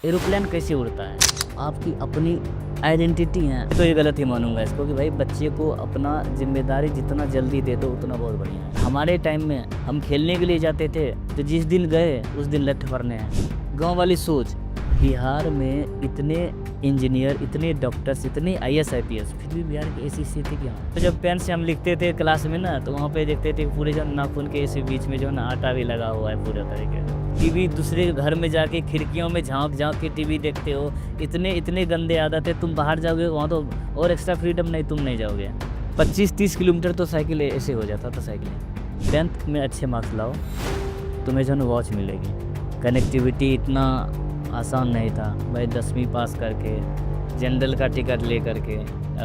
Aeroplane कैसे उड़ता है? आपकी अपनी आइडेंटिटी है। तो ये गलत ही मानूँगा इसको कि भाई बच्चे को अपना ज़िम्मेदारी जितना जल्दी दे दो उतना बहुत बढ़िया है। हमारे टाइम में हम खेलने के लिए जाते थे तो जिस दिन गए उस दिन लठ पड़ने हैं। गाँव वाली सोच, बिहार में इतने इंजीनियर, इतने डॉक्टर्स, इतने आईएएस, आईपीएस, फिर भी बिहार की ऐसी स्थिति क्यों है? तो जब पेन से हम लिखते थे क्लास में ना, तो वहाँ पे देखते थे पूरे जो नाखून के ऐसे बीच में जो है ना आटा भी लगा हुआ है पूरे तरीके से। टीवी दूसरे के घर में जाके खिड़कियों में झाँक-झाँक के टीवी देखते हो। इतने गंदे आदत है, तुम बाहर जाओगे वहाँ तो और एक्स्ट्रा फ्रीडम नहीं, तुम नहीं जाओगे। 25-30 किलोमीटर तो साइकिल ऐसे हो जाता था साइकिल। 10th में अच्छे मार्क्स लाओ, तुम्हें जो है ना वॉच मिलेगी। कनेक्टिविटी इतना आसान नहीं था भाई। 10वीं पास करके जनरल का टिकट ले करके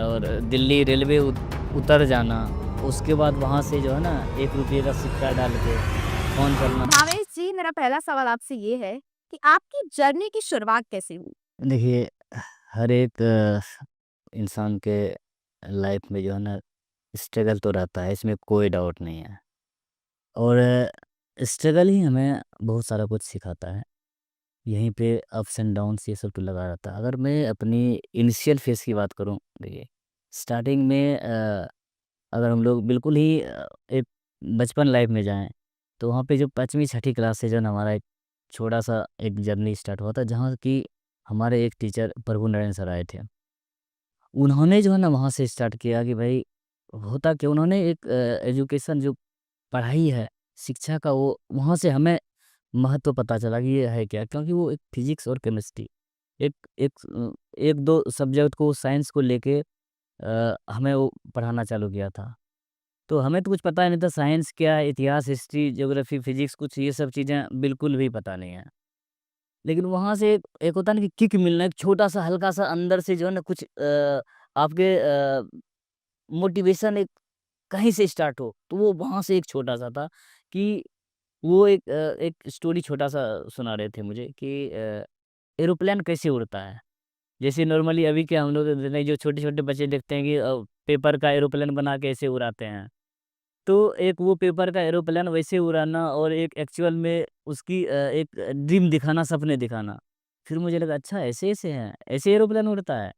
और दिल्ली रेलवे उतर जाना, उसके बाद वहाँ से जो है ना 1 रुपये का सिक्का डाल के फ़ोन करना। भावेश जी, मेरा पहला सवाल आपसे ये है कि आपकी जर्नी की शुरुआत कैसे हुई? देखिए, हर एक इंसान के लाइफ में जो है ना स्ट्रगल तो रहता है, इसमें कोई डाउट नहीं है। और स्ट्रगल ही हमें बहुत सारा कुछ सिखाता है। यहीं पे अप्स एंड डाउन्स ये सब तो लगा रहता है। अगर मैं अपनी इनिशियल फेज़ की बात करूँ, देखिए स्टार्टिंग में अगर हम लोग बिल्कुल ही एक बचपन लाइफ में जाएँ, तो वहाँ पे जो 5वीं छठी क्लास से जो है ना हमारा एक छोटा-सा एक जर्नी स्टार्ट हुआ था, जहाँ कि हमारे एक टीचर प्रभु नारायण सर आए थे। उन्होंने जो है ना वहाँ से स्टार्ट किया कि भाई होता क्या, उन्होंने एक एजुकेशन जो पढ़ाई है, शिक्षा का, वो वहाँ से हमें महत्व पता चला कि ये है क्या? क्योंकि वो एक फिज़िक्स और केमिस्ट्री, एक एक 1-2 सब्जेक्ट को साइंस को लेके हमें वो पढ़ाना चालू किया था। तो हमें तो कुछ पता ही नहीं था साइंस क्या है, इतिहास, हिस्ट्री, ज्योग्राफी, फिज़िक्स, कुछ ये सब चीज़ें बिल्कुल भी पता नहीं है। लेकिन वहाँ से एक एक होता है ना कि किक मिलना, एक छोटा-सा हल्का-सा अंदर से जो है ना कुछ आपके मोटिवेशन एक कहीं से स्टार्ट हो, तो वो वहाँ से एक छोटा-सा था कि वो एक स्टोरी छोटा-सा सुना रहे थे मुझे कि एरोप्लेन कैसे उड़ता है। जैसे नॉर्मली अभी क्या हम लोग नहीं, जो छोटे-छोटे बच्चे देखते हैं कि पेपर का एरोप्लेन बना के ऐसे उड़ाते हैं। तो एक वो पेपर का एरोप्लेन वैसे उड़ाना और एक एक्चुअल में उसकी एक ड्रीम दिखाना, सपने दिखाना। फिर मुझे लगा अच्छा ऐसे-ऐसे हैं, ऐसे एरोप्लेन उड़ता है।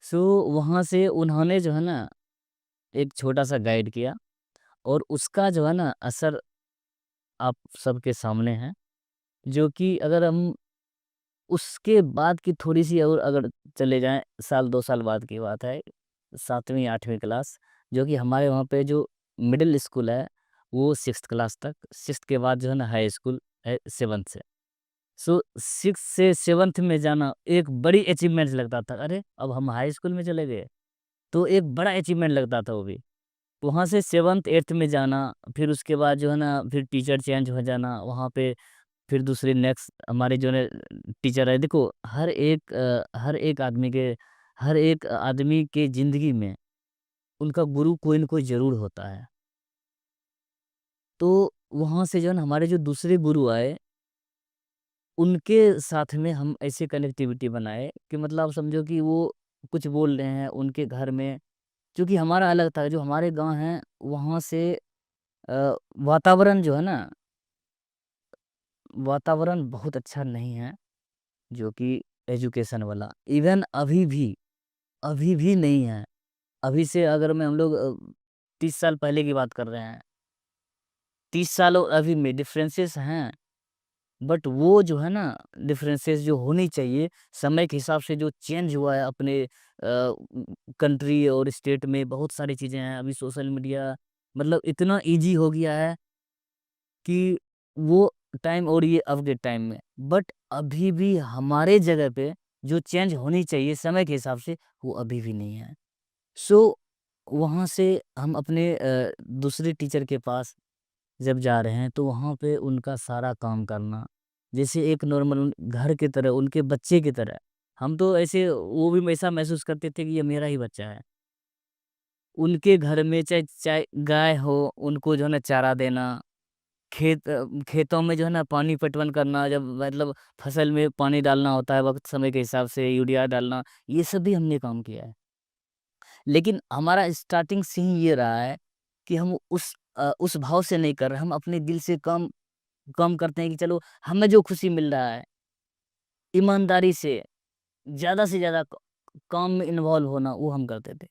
सो वहाँ से उन्होंने जो है ना एक छोटा-सा गाइड किया और उसका जो है ना असर आप सबके सामने है, जो कि अगर हम उसके बाद की थोड़ी-सी और अगर चले जाएँ, साल 2 साल बाद की बात है, 7वीं 8वीं क्लास, जो कि हमारे वहाँ पे जो मिडल स्कूल है, वो 6th क्लास तक, 6th के बाद जो है ना हाई स्कूल है 7th से। सो 6th से 7th में जाना एक बड़ी अचीवमेंट लगता था। अरे! अब हम हाई स्कूल में चले गए, तो एक बड़ा अचीवमेंट लगता था वो भी। वहाँ से 7th 8th में जाना, फिर उसके बाद जो है ना फिर टीचर चेंज हो जाना, वहाँ पे फिर दूसरे नेक्स्ट हमारे जो है टीचर है। देखो हर एक आदमी के ज़िंदगी में उनका गुरु कोई न कोई ज़रूर होता है। तो वहाँ से जो है ना हमारे जो दूसरे गुरु आए, उनके साथ में हम ऐसे कनेक्टिविटी बनाए कि मतलब आप समझो कि वो कुछ बोल रहे हैं उनके घर में, चूँकि हमारा अलग था, जो हमारे गाँव हैं वहाँ से वातावरण जो है ना, वातावरण बहुत अच्छा नहीं है, जो कि एजुकेशन वाला। इवन अभी भी नहीं है। अभी से अगर मैं हम लोग 30 साल पहले की बात कर रहे हैं, 30 साल और अभी में डिफरेंसेस हैं। बट वो जो है ना डिफरेंसेस जो होनी चाहिए, समय के हिसाब से जो चेंज हुआ है अपने कंट्री और स्टेट में, बहुत सारी चीज़ें हैं। अभी सोशल मीडिया मतलब इतना ईज़ी हो गया है कि वो टाइम और ये अब के टाइम में, बट अभी भी हमारे जगह पे जो चेंज होनी चाहिए समय के हिसाब से, वो अभी भी नहीं है। सो वहाँ से हम अपने दूसरे टीचर के पास जब जा रहे हैं, तो वहाँ पे उनका सारा काम करना, जैसे एक नॉर्मल घर की तरह, उनके बच्चे की तरह। हम तो ऐसे वो भी ऐसा महसूस करते थे कि ये मेरा ही बच्चा है। उनके घर में चाहे चाहे गाय हो, उनको जो है ना चारा देना, खेतों में जो है ना पानी पटवन करना, जब मतलब फसल में पानी डालना होता है वक़्त समय के हिसाब से यूरिया डालना, ये सब भी हमने काम किया है। लेकिन हमारा स्टार्टिंग से ही ये रहा है कि हम उस भाव से नहीं कर रहे, हम अपने दिल से काम काम करते हैं कि चलो हमें जो खुशी मिल रहा है, ईमानदारी से ज़्यादा काम में इन्वॉल्व होना वो हम करते थे।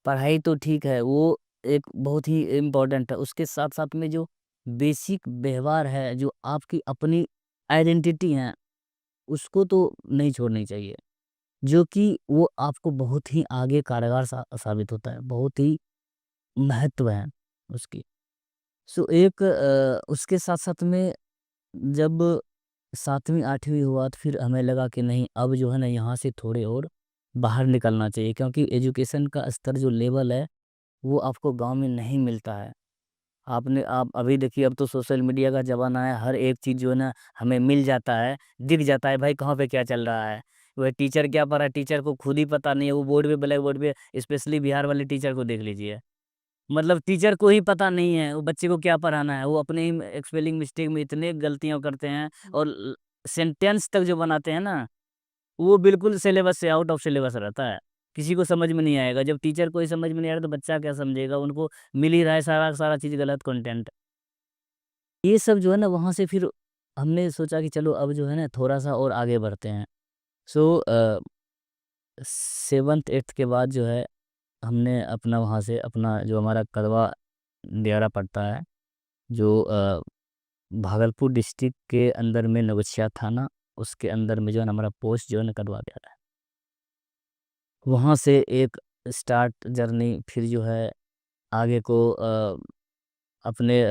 पढ़ाई तो ठीक है, वो एक बहुत ही इम्पोर्टेंट है, उसके साथ-साथ में जो बेसिक व्यवहार है, जो आपकी अपनी आइडेंटिटी है, उसको तो नहीं छोड़नी चाहिए, जो कि वो आपको बहुत ही आगे कारगर साबित होता है, बहुत ही महत्व है उसकी। सो एक उसके साथ-साथ में जब 7वीं 8वीं हुआ तो फिर हमें लगा कि नहीं अब जो है ना यहाँ से थोड़े और बाहर निकलना चाहिए, क्योंकि एजुकेशन का स्तर जो लेवल है वो आपको गाँव में नहीं मिलता है। आप अभी देखिए, अब तो सोशल मीडिया का ज़माना है, हर एक चीज़ जो है ना हमें मिल जाता है, दिख जाता है भाई कहाँ पे क्या चल रहा है। वह टीचर क्या पढ़ा है, टीचर को खुद ही पता नहीं है, वो बोर्ड पे ब्लैक बोर्ड पे स्पेशली बिहार वाले टीचर को देख लीजिए। मतलब टीचर को ही पता नहीं है, वो बच्चे को क्या पढ़ाना है, वो अपने ही स्पेलिंग मिस्टेक में इतने गलतियाँ करते हैं और सेंटेंस तक जो बनाते हैं ना, वो बिल्कुल सिलेबस से आउट ऑफ सिलेबस रहता है। किसी को समझ में नहीं आएगा, जब टीचर को ही समझ में नहीं आ रहा तो बच्चा क्या समझेगा, उनको मिल ही रहा है सारा सारा चीज़ गलत कंटेंट। ये सब जो है ना वहाँ से फिर हमने सोचा कि चलो अब जो है ना थोड़ा-सा और आगे बढ़ते हैं। सो 7th 8th के बाद जो है हमने अपना वहाँ से अपना जो हमारा कदवा दियारा पड़ता है, जो भागलपुर डिस्ट्रिक्ट के अंदर में नवगछिया थाना, उसके अंदर में जो है ना हमारा पोस्ट जो है ना कदवा दियारा है। वहाँ से एक स्टार्ट जर्नी फिर जो है आगे को अपने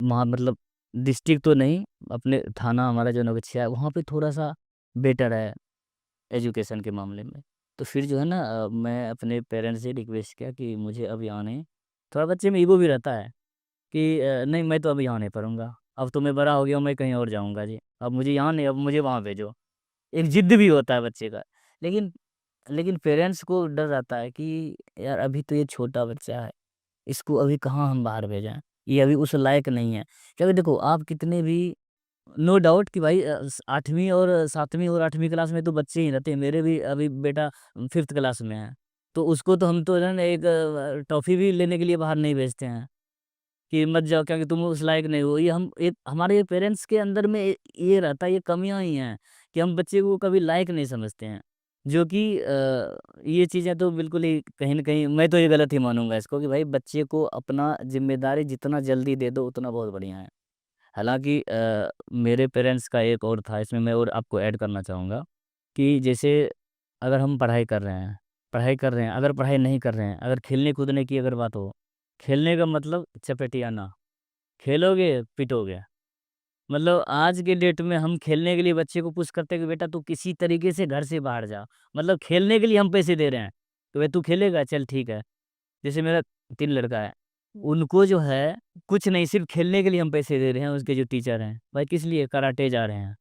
वहाँ मतलब डिस्ट्रिक्ट तो नहीं, अपने थाना हमारा जो नवगछिया है, वहाँ पे थोड़ा-सा बेटर है एजुकेशन के मामले में। तो फिर जो है ना मैं अपने पेरेंट्स से रिक्वेस्ट किया कि मुझे अब यहाँ नहीं, थोड़ा बच्चे में ईगो भी रहता है कि नहीं मैं तो अब यहाँ नहीं पढ़ूँगा, अब तो मैं बड़ा हो गया हूँ, मैं कहीं और जाऊँगा जी, अब मुझे यहाँ नहीं, अब मुझे वहाँ भेजो। एक ज़िद भी होता है बच्चे का। लेकिन लेकिन पेरेंट्स को डर रहता है कि यार अभी तो ये छोटा बच्चा है, इसको अभी कहाँ हम बाहर भेजें, ये अभी उस लायक नहीं है। क्योंकि देखो आप कितने भी नो डाउट कि भाई 8वीं और 7वीं और 8वीं क्लास में तो बच्चे ही रहते हैं। मेरे भी अभी बेटा 5th क्लास में है, तो उसको तो हम तो है ना एक टॉफ़ी भी लेने के लिए बाहर नहीं भेजते हैं कि मत जाओ क्योंकि तुम उस लायक नहीं हो। ये हम एक हमारे पेरेंट्स के अंदर में ये रहता है, ये कमियाँ ही हैं कि हम बच्चे को कभी लायक नहीं समझते हैं। जो कि ये चीज़ें तो बिल्कुल ही कहीं न कहीं मैं तो ये गलत ही मानूँगा इसको कि भाई बच्चे को अपना ज़िम्मेदारी जितना जल्दी दे दो उतना बहुत बढ़िया है। हालाँकि मेरे पेरेंट्स का एक और था, इसमें मैं और आपको ऐड करना चाहूँगा कि जैसे अगर हम पढ़ाई कर रहे हैं, अगर पढ़ाई नहीं कर रहे हैं, अगर खेलने-कूदने की अगर बात हो, खेलने का मतलब चपेटियाना, खेलोगे पिटोगे। मतलब आज के डेट में हम खेलने के लिए बच्चे को पुश करते हैं कि बेटा तू किसी तरीके से घर से बाहर जा। मतलब खेलने के लिए हम पैसे दे रहे हैं, तो भाई तू खेलेगा? चल ठीक है। जैसे मेरा 3 लड़का है, उनको जो है कुछ नहीं सिर्फ़ खेलने के लिए हम पैसे दे रहे हैं, उसके जो टीचर हैं। भाई किस लिए? कराटे जा रहे हैं,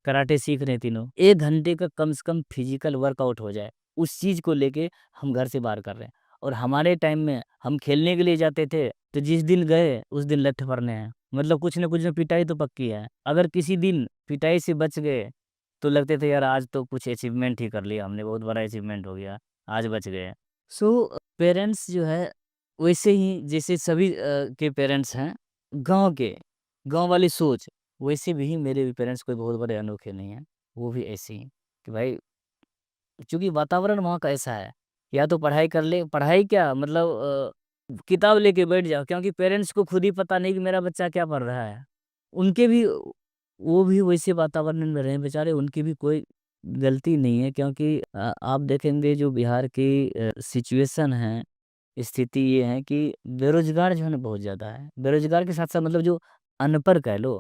कराटे सीख रहे हैं तीनों। 1 घंटे का कम से कम फिज़िकल वर्कआउट हो जाए, उस चीज़ को लेके हम घर से बाहर कर रहे हैं। और हमारे टाइम में हम खेलने के लिए जाते थे, तो जिस दिन गए उस दिन लठ पड़ने हैं। मतलब कुछ न पिटाई तो पक्की है। अगर किसी दिन पिटाई से बच गए, तो लगते थे यार आज तो कुछ अचीवमेंट ही कर लिया हमने, बहुत बड़ा अचीवमेंट हो गया, आज बच गए। सो पेरेंट्स जो है वैसे ही जैसे सभी के पेरेंट्स हैं गाँव के, गाँव वाली सोच, वैसे भी मेरे भी पेरेंट्स कोई बहुत बड़े अनोखे नहीं हैं। वो भी ऐसे ही कि भाई चूँकि वातावरण वहाँ का ऐसा है, या तो पढ़ाई कर ले, पढ़ाई क्या मतलब किताब लेके बैठ जाओ, क्योंकि पेरेंट्स को खुद ही पता नहीं कि मेरा बच्चा क्या पढ़ रहा है। उनके भी वो भी वैसे वातावरण में रहे हैं बेचारे, उनकी भी कोई गलती नहीं है, क्योंकि आप देखेंगे जो बिहार की सिचुएशन है, स्थिति ये है कि बेरोज़गार जो है ना बहुत ज़्यादा है। बेरोज़गार के साथ-साथ मतलब जो अनपढ़ कह लो,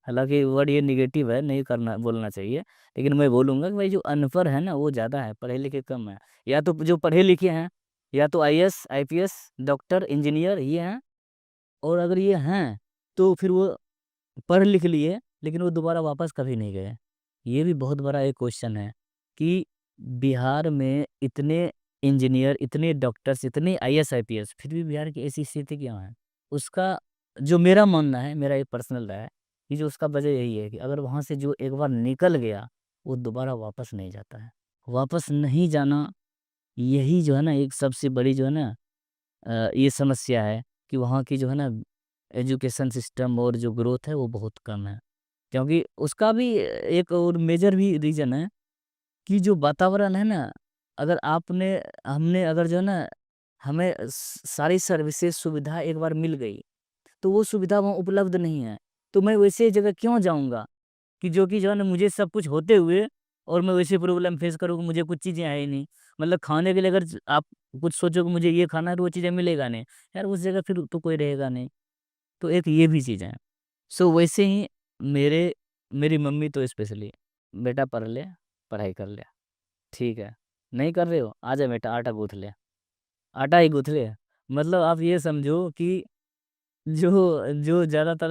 हालाँकि वर्ड ये नेगेटिव है, नहीं करना बोलना चाहिए, लेकिन मैं बोलूँगा कि भाई जो अनपढ़ है ना वो ज़्यादा है, पढ़े-लिखे कम है। या तो जो पढ़े-लिखे हैं, या तो आईएएस, आईपीएस, डॉक्टर, इंजीनियर ये हैं, और अगर ये हैं, तो फिर वो पढ़ लिख लिए, लेकिन वो दोबारा वापस कभी नहीं गए। ये भी बहुत बड़ा एक क्वेश्चन है कि बिहार में इतने इंजीनियर, इतने डॉक्टर्स, इतने आईएएस, आईपीएस, फिर भी बिहार की ऐसी स्थिति क्यों है? उसका जो मेरा मानना है, मेरा ये पर्सनल राय है, कि जो उसका वजह यही है कि अगर वहाँ से जो एक बार निकल गया, वो दोबारा वापस नहीं जाता है। वापस नहीं जाना, यही जो है ना एक सबसे बड़ी जो है ना ये समस्या है कि वहाँ की जो है ना एजुकेशन सिस्टम और जो ग्रोथ है वो बहुत कम है। क्योंकि उसका भी एक और मेजर भी रीज़न है कि जो वातावरण है ना, अगर आपने हमने अगर जो है ना, हमें सारी सर्विसेज सुविधा एक बार मिल गई, तो वो सुविधा वहाँ उपलब्ध नहीं है, तो मैं वैसे जगह क्यों जाऊँगा कि जो कि जो है ना मुझे सब कुछ होते हुए और मैं वैसे प्रॉब्लम फेस करूँ कि मुझे कुछ चीज़ें है ही नहीं। मतलब खाने के लिए अगर आप कुछ सोचो कि मुझे ये खाना है तो वो चीज़ें मिलेगा नहीं, यार उस जगह फिर तो कोई रहेगा नहीं। तो एक ये भी चीज़ है। सो वैसे ही मेरे मेरी मम्मी तो स्पेशली, बेटा पढ़ ले, पढ़ाई कर ले, ठीक है, नहीं कर रहे हो, आजा बेटा आटा गूँथ ले, आटा ही गूँथ ले। मतलब आप ये समझो कि जो जो ज़्यादातर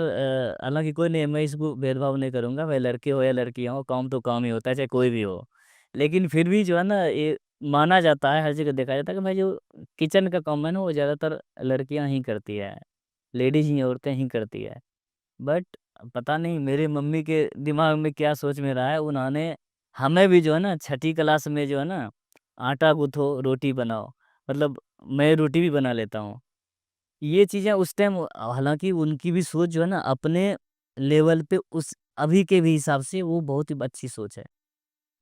हालाँकि कोई नहीं, मैं इसको भेदभाव नहीं करूँगा, भाई लड़के हो या लड़कियाँ हो, काम तो काम ही होता है, चाहे कोई भी हो। लेकिन फिर भी जो है ना, ये माना जाता है, हर जगह देखा जाता है कि भाई जो किचन का काम है ना, वो ज़्यादातर लड़कियाँ ही करती है, लेडीज़ ही, औरतें ही करती है। बट पता नहीं मेरी मम्मी के दिमाग में क्या सोच में रहा है, उन्होंने हमें भी जो है ना छठी क्लास में जो है ना, आटा गूँथो, रोटी बनाओ, मतलब मैं रोटी भी बना लेता हूँ। ये चीज़ें उस टाइम, हालाँकि उनकी भी सोच जो है ना अपने लेवल पे, उस अभी के भी हिसाब से वो बहुत ही अच्छी सोच है।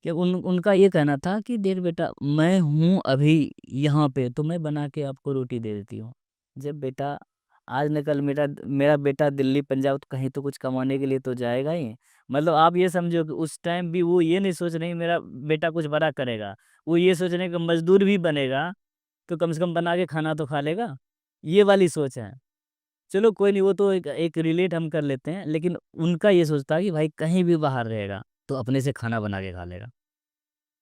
कि उनका ये कहना था कि देख बेटा, मैं हूँ अभी यहाँ पे, तो मैं बना के आपको रोटी दे देती हूँ। जब बेटा आज न कल मेरा मेरा बेटा दिल्ली पंजाब तो कहीं तो कुछ कमाने के लिए तो जाएगा ही। मतलब आप ये समझो कि उस टाइम भी वो ये नहीं सोच रहे मेरा बेटा कुछ बड़ा करेगा। वो ये सोच रहे हैं कि मज़दूर भी बनेगा, तो कम से कम बना के खाना तो खा लेगा। ये वाली सोच है। चलो कोई नहीं, वो तो एक एक रिलेट हम कर लेते हैं, लेकिन उनका ये सोच था कि भाई कहीं भी बाहर रहेगा, तो अपने से खाना बना के खा लेगा।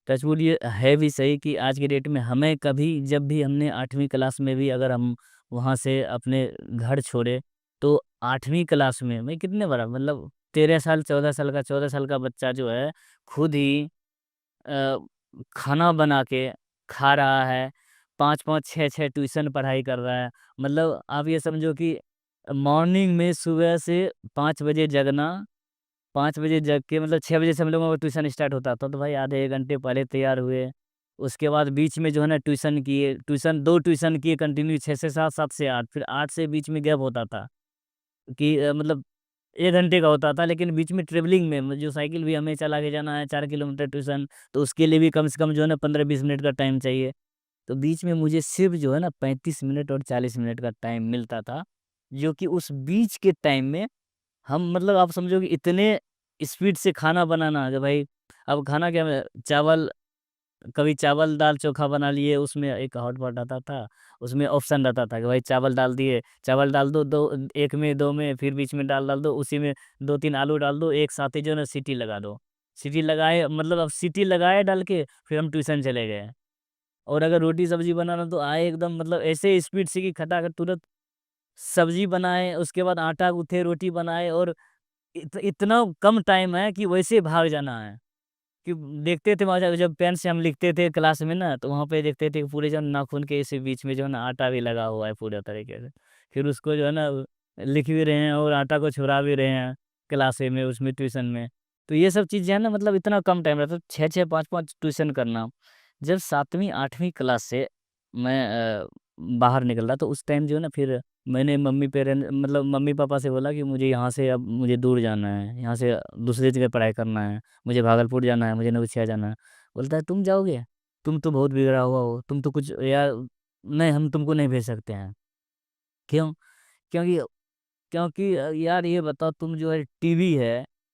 टचवुड ये है भी सही कि आज की डेट में हमें कभी जब भी हमने 8वीं क्लास में भी अगर हम वहाँ से अपने घर छोड़े, तो 8वीं क्लास में मैं कितने बड़ा, मतलब 13 साल 14 साल का बच्चा जो है खुद ही अ, खाना बना के खा रहा है, 5-5 6-6 ट्यूशन पढ़ाई कर रहा है। मतलब आप ये समझो कि मॉर्निंग में सुबह से 5 बजे जगना, 5 बजे जग के मतलब 6 बजे से हम लोगों का ट्यूशन स्टार्ट होता था, तो भाई आधे 1 घंटे पहले तैयार हुए। उसके बाद बीच में जो है ना ट्यूशन किए, ट्यूशन 2 ट्यूशन किए कंटिन्यू 6 से 7, 7 से 8, फिर 8 से बीच में गैप होता था कि मतलब 1 घंटे का होता था, लेकिन बीच में ट्रैवलिंग में जो साइकिल भी हमें चला के जाना है 4 किलोमीटर ट्यूशन, तो उसके लिए भी कम से कम जो है ना 15-20 मिनट का टाइम चाहिए। तो बीच में मुझे सिर्फ़ जो है ना 35 मिनट और 40 मिनट का टाइम मिलता था, जो कि उस बीच के टाइम में हम, मतलब आप समझो कि इतने स्पीड से खाना बनाना कि भाई, अब खाना क्या है, चावल, कभी चावल दाल चोखा बना लिए, उसमें एक हॉटपॉट आता था, उसमें ऑप्शन रहता था कि भाई चावल डाल दिए, चावल डाल दो, 2 1 में 2 में, फिर बीच में दाल डाल दो, उसी में 2-3 आलू डाल दो, एक साथ ही जो है ना सीटी लगा दो। सीटी लगाए, मतलब अब सीटी लगाए डाल के फिर हम ट्यूशन चले गए। और अगर रोटी सब्ज़ी बनाना तो आए एकदम, मतलब ऐसे स्पीड से कि खटाखट तुरंत सब्ज़ी बनाए, उसके बाद आटा गूँथे, रोटी बनाए, और इतना कम टाइम है कि वैसे भाग जाना है। कि देखते थे वहाँ जब पेन से हम लिखते थे क्लास में ना, तो वहाँ पे देखते थे कि पूरे जो नाखून के इसी बीच में जो है ना आटा भी लगा हुआ है पूरे तरीके से। फिर उसको जो है ना लिख भी रहे हैं और आटा को छुड़ा भी रहे हैं क्लासे में, उसमें ट्यूशन में। तो ये सब चीज़ जो है ना, मतलब इतना कम टाइम रहता है, 6-6 5-5 ट्यूशन करना। जब 7वीं 8वीं क्लास से मैं बाहर निकला, तो उस टाइम जो है ना, फिर मैंने मतलब मम्मी-पापा से बोला कि मुझे यहाँ से अब मुझे दूर जाना है, यहाँ से दूसरी जगह पढ़ाई करना है। मुझे भागलपुर जाना है, मुझे नवसिया जाना है। बोलता है तुम जाओगे? तुम तो बहुत बिगड़ा हुआ हो, तुम तो कुछ यार, नहीं हम तुमको नहीं भेज सकते हैं। क्यों? क्योंकि क्योंकि यार ये बताओ, तुम जो है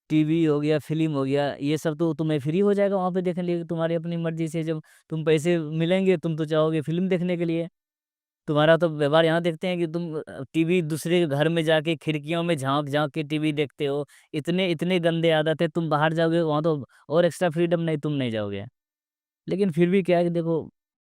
टीवी हो गया, फ़िल्म हो गया, ये सब तो तुम्हें फ्री हो जाएगा वहाँ पे देखने के लिए, तुम्हारी अपनी मर्ज़ी से जब तुम पैसे मिलेंगे, तुम तो चाहोगे फ़िल्म देखने के लिए। तुम्हारा तो व्यवहार यहाँ देखते हैं कि तुम टीवी दूसरे के घर में जाके खिड़कियों में झाँक-झाँक के टीवी देखते हो। इतने इतने गंदे आदत है, तुम बाहर जाओगे वहाँ तो और एक्स्ट्रा फ्रीडम, नहीं तुम नहीं जाओगे। लेकिन फिर भी क्या है कि देखो,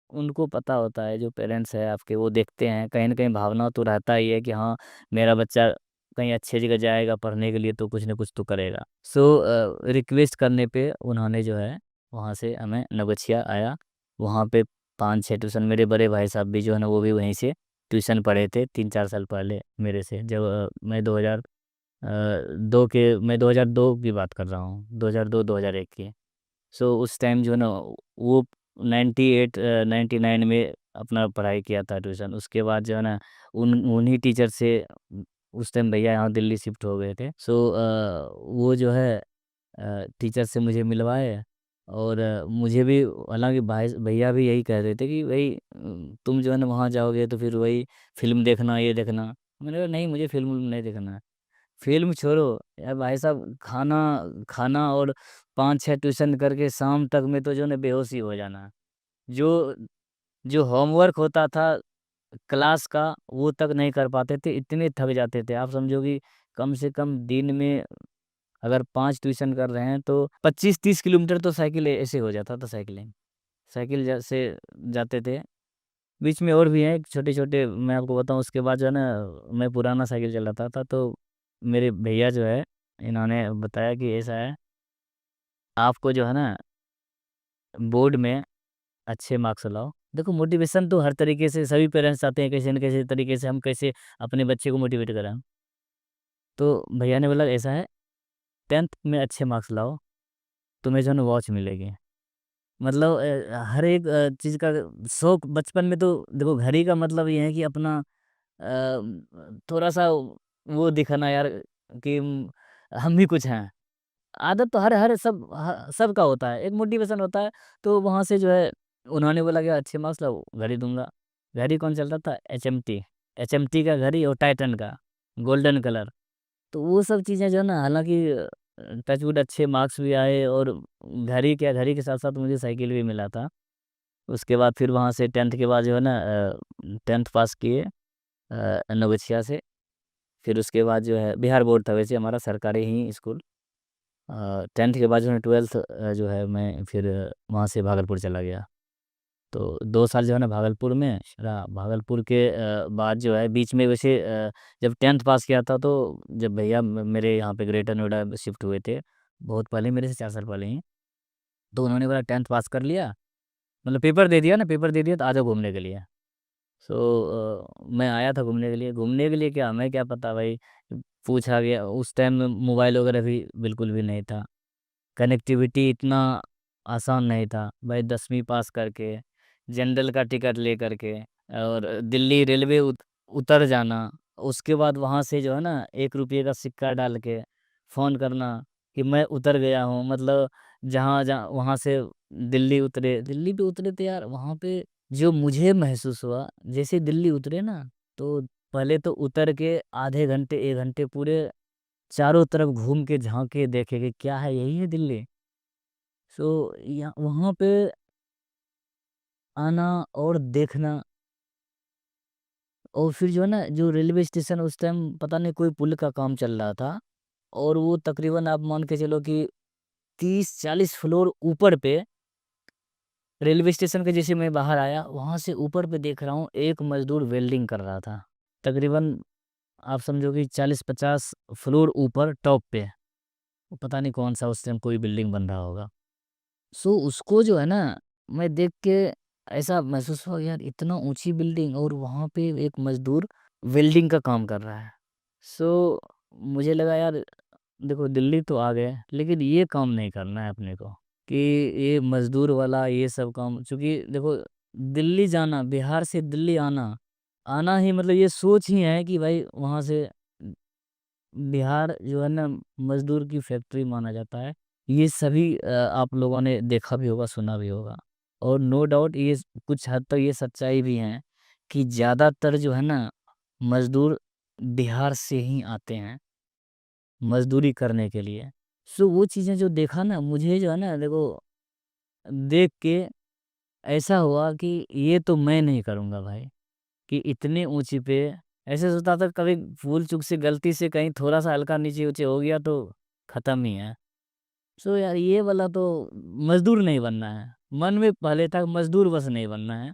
उनको पता होता है, जो पेरेंट्स है आपके वो देखते हैं, कहीं न कहीं भावना तो रहता ही है कि हाँ, मेरा बच्चा कहीं अच्छी जगह जाएगा पढ़ने के लिए तो कुछ न कुछ तो करेगा। सो रिक्वेस्ट करने पे उन्होंने जो है वहाँ से हमें नवगछिया आया। वहाँ पे 5-6 ट्यूशन, मेरे बड़े भाई साहब भी जो है ना वो भी वहीं से ट्यूशन पढ़े थे 3-4 साल पहले मेरे से, जब मैं 2 मैं 2002 की बात कर रहा हूँ, 2002-2001 की। सो उस टाइम जो है ना वो 98 99 में अपना पढ़ाई किया था ट्यूशन। उसके बाद जो है ना उन्हीं टीचर से उस टाइम भैया यहाँ दिल्ली शिफ्ट हो गए थे। सो वो जो है टीचर से मुझे मिलवाए। और मुझे भी, हालांकि भाई भैया भी यही कह रहे थे कि भाई तुम जो है ना वहाँ जाओगे तो फिर वही फिल्म देखना, ये देखना। मैंने कहा नहीं, मुझे फिल्म नहीं देखना है। फिल्म छोड़ो यार भाई साहब, खाना खाना और 5-6 ट्यूशन करके शाम तक में तो जो है ना बेहोशी हो जाना। जो जो होमवर्क होता था क्लास का वो तक नहीं कर पाते थे, इतने थक जाते थे। आप समझो कि कम से कम दिन में अगर 5 ट्यूशन कर रहे हैं तो 25-30 किलोमीटर तो साइकिल ऐसे हो जाता था, साइकिलिंग से जाते थे। बीच में और भी हैं छोटे छोटे, मैं आपको बताऊं। उसके बाद जो है ना मैं पुराना साइकिल चलाता था, तो मेरे भैया जो है इन्होंने बताया कि ऐसा है, आपको जो है ना बोर्ड में अच्छे मार्क्स लाओ। देखो मोटिवेशन तो हर तरीके से सभी पेरेंट्स चाहते हैं, कैसे न कैसे तरीके से हम कैसे अपने बच्चे को मोटिवेट कराएं। तो भैया ने बोला ऐसा है, 10th में अच्छे मार्क्स लाओ, तुम्हें जो है ना वॉच मिलेगी। मतलब हर एक चीज़ का शौक बचपन में तो देखो, घड़ी का मतलब ये है कि अपना थोड़ा सा वो दिखाना यार कि हम भी कुछ हैं। आदत तो हर हर सबका होता है, एक मोटिवेशन होता है। तो वहाँ से जो है उन्होंने बोला कि अच्छे मार्क्स लाओ, घड़ी दूंगा। घड़ी कौन चलता था? एच एम टी का घड़ी, और टाइटन का गोल्डन कलर। तो वो सब चीज़ें जो है ना, हालांकि टचवुड अच्छे मार्क्स भी आए, और घड़ी क्या, घड़ी के साथ साथ मुझे साइकिल भी मिला था। उसके बाद फिर वहाँ से 10th के बाद जो है ना 10th पास किए नवगछिया से। फिर उसके बाद जो है बिहार बोर्ड था वैसे हमारा, सरकारी ही स्कूल। 10th के बाद जो है 12th जो है मैं फिर वहाँ से भागलपुर चला गया। तो 2 साल जो है ना भागलपुर में रहा। भागलपुर के बाद जो है बीच में वैसे जब 10th पास किया था, तो जब भैया मेरे यहाँ पे ग्रेटर नोएडा शिफ्ट हुए थे, बहुत पहले, मेरे से 4 साल पहले ही। तो उन्होंने बोला 10th पास कर लिया, मतलब पेपर दे दिया ना, पेपर दे दिया तो आ जाओ घूमने के लिए। सो मैं आया था घूमने के लिए। घूमने के लिए क्या, हमें क्या पता भाई, पूछा गया। उस टाइम में मोबाइल वगैरह भी बिल्कुल भी नहीं था, कनेक्टिविटी इतना आसान नहीं था भाई। 10वीं पास करके जनरल का टिकट ले करके और दिल्ली रेलवे उतर जाना, उसके बाद वहाँ से जो है ना 1 रुपये का सिक्का डाल के फ़ोन करना कि मैं उतर गया हूँ। मतलब जहाँ जहाँ वहाँ से दिल्ली पे उतरे थे यार। वहाँ पे जो मुझे महसूस हुआ, जैसे दिल्ली उतरे ना, तो पहले तो उतर के आधे घंटे 1 घंटे पूरे चारों तरफ घूम के झांके देखे कि क्या है, यही है दिल्ली। सो यहाँ वहाँ पे आना और देखना। और फिर जो है ना, जो रेलवे स्टेशन उस टाइम पता नहीं कोई पुल का काम चल रहा था, और वो तकरीबन आप मान के चलो कि 30-40 फ्लोर ऊपर पे रेलवे स्टेशन के। जैसे मैं बाहर आया, वहां से ऊपर पे देख रहा हूँ एक मजदूर वेल्डिंग कर रहा था। तकरीबन आप समझो कि 40-50 फ्लोर ऊपर टॉप पे। वो पता नहीं कौन सा उस टाइम कोई बिल्डिंग बन रहा होगा। सो उसको जो है ना, मैं देख के ऐसा महसूस हुआ यार, इतना ऊंची बिल्डिंग और वहां पे एक मजदूर वेल्डिंग का काम कर रहा है। सो मुझे लगा यार, देखो दिल्ली तो आ गए, लेकिन ये काम नहीं करना है अपने को, कि ये मजदूर वाला ये सब काम। क्योंकि देखो दिल्ली जाना, बिहार से दिल्ली आना, आना ही मतलब ये सोच ही है कि भाई वहाँ से बिहार जो है ना मजदूर की फैक्ट्री माना जाता है। ये सभी आप लोगों ने देखा भी होगा, सुना भी होगा। और नो डाउट ये कुछ हद तक ये सच्चाई भी है कि ज़्यादातर जो है ना मजदूर बिहार से ही आते हैं मजदूरी करने के लिए। सो वो चीज़ें जो देखा ना, मुझे जो है ना देखो, देख के ऐसा हुआ कि ये तो मैं नहीं करूँगा भाई, कि इतने ऊंची पे। ऐसे सोचता था कभी भूल चूक से गलती से कहीं थोड़ा सा हल्का नीचे ऊंचे हो गया तो खत्म ही है। सो यार ये वाला तो मजदूर नहीं बनना है। मन में पहले था मजदूर बस नहीं बनना है।